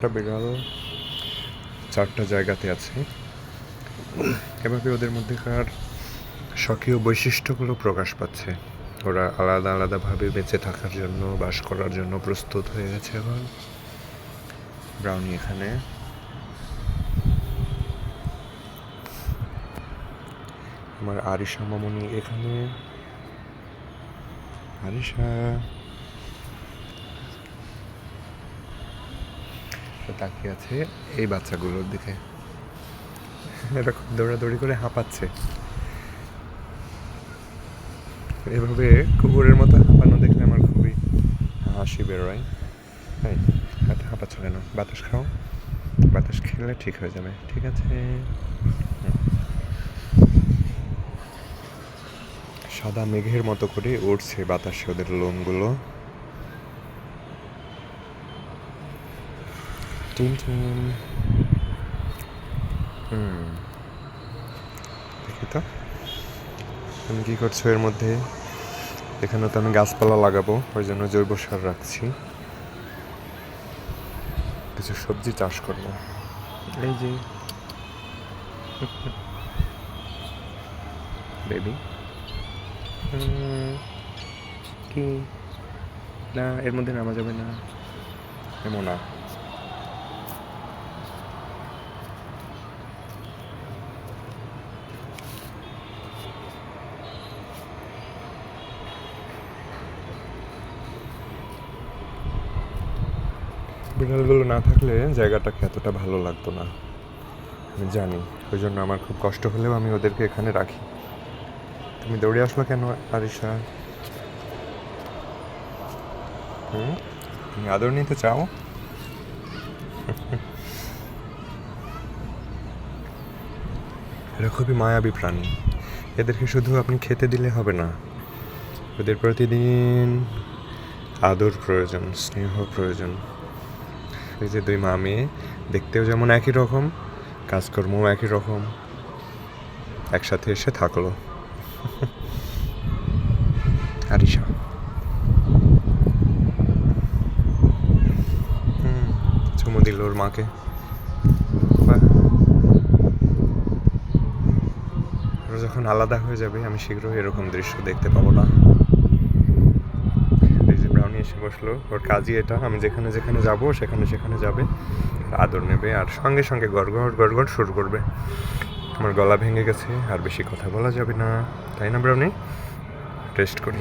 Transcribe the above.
একটা বিড়াল 4টা জায়গাতে আছে। এভাবে ওদের মধ্যেকার স্বকীয় বৈশিষ্ট্যগুলো প্রকাশ পাচ্ছে। ওরা আলাদা আলাদাভাবে বেঁচে থাকার জন্য, বাস করার জন্য প্রস্তুত হয়ে গেছে। এখন ব্রাউনি এখানে, আমার আরিশা মামনি এখানে। আরিশা তাকিয়ে আছে এই বাচ্চাগুলোর দিকে। এরা খুব দৌড়াদৌড়ি করে হাঁপাচ্ছে। এভাবে কুকুরের মতো হাঁপানো দেখলে আমার খুবই হাসি বেরোয়। হ্যাঁ, এত হাঁপাচ্ছ কেন? বাতাস খাও, বাতাস খেলে ঠিক হয়ে যাবে। ঠিক আছে। সাদা মেঘের মতো করে উড়ছে বাতাসে ওদের লোমগুলো। Team team. দেখি তো তুমি কী করছো এর মধ্যে। এখানে তো আমি গাছপালা লাগাবো, ওই জন্য জৈব সার রাখছি। কিছু সবজি চাষ করবো। এই যে বেবি। কি না, এর মধ্যে নামা যাবে না। এমন না। বিড়ালগুলো না থাকলে জায়গাটাকে এতটা ভালো লাগতো না, আমি জানি। ওই জন্য আমার খুব কষ্ট হলেও আমি ওদেরকে এখানে রাখি। তুমি দৌড়ে আসলো কেন আরিশা? তুমি আদর নিতে চাও? এরা খুবই মায়াবী প্রাণী। এদেরকে শুধু আপনি খেতে দিলে হবে না, ওদের প্রতিদিন আদর প্রয়োজন, স্নেহ প্রয়োজন। এই যে 2 মা মেয়ে, দেখতেও যেমন একই রকম, কাজকর্মও একই রকম, একসাথে এসে থাকলো। আরিশা চুমু দিল ওর মাকে। ওরা যখন আলাদা হয়ে যাবে আমি শীঘ্রই এরকম দৃশ্য দেখতে পাবো না। ব্রাউনি এসে বসলো, ওর কাজই এটা। আমি যেখানে যেখানে যাবো সেখানে সেখানে যাবে, আদর নেবে, আর সঙ্গে সঙ্গে গড়গড় গড়গড় শুরু করবে। আমার গলা ভেঙে গেছে, আর বেশি কথা বলা যাবে না, তাই না ব্রাউনি? রেস্ট করি।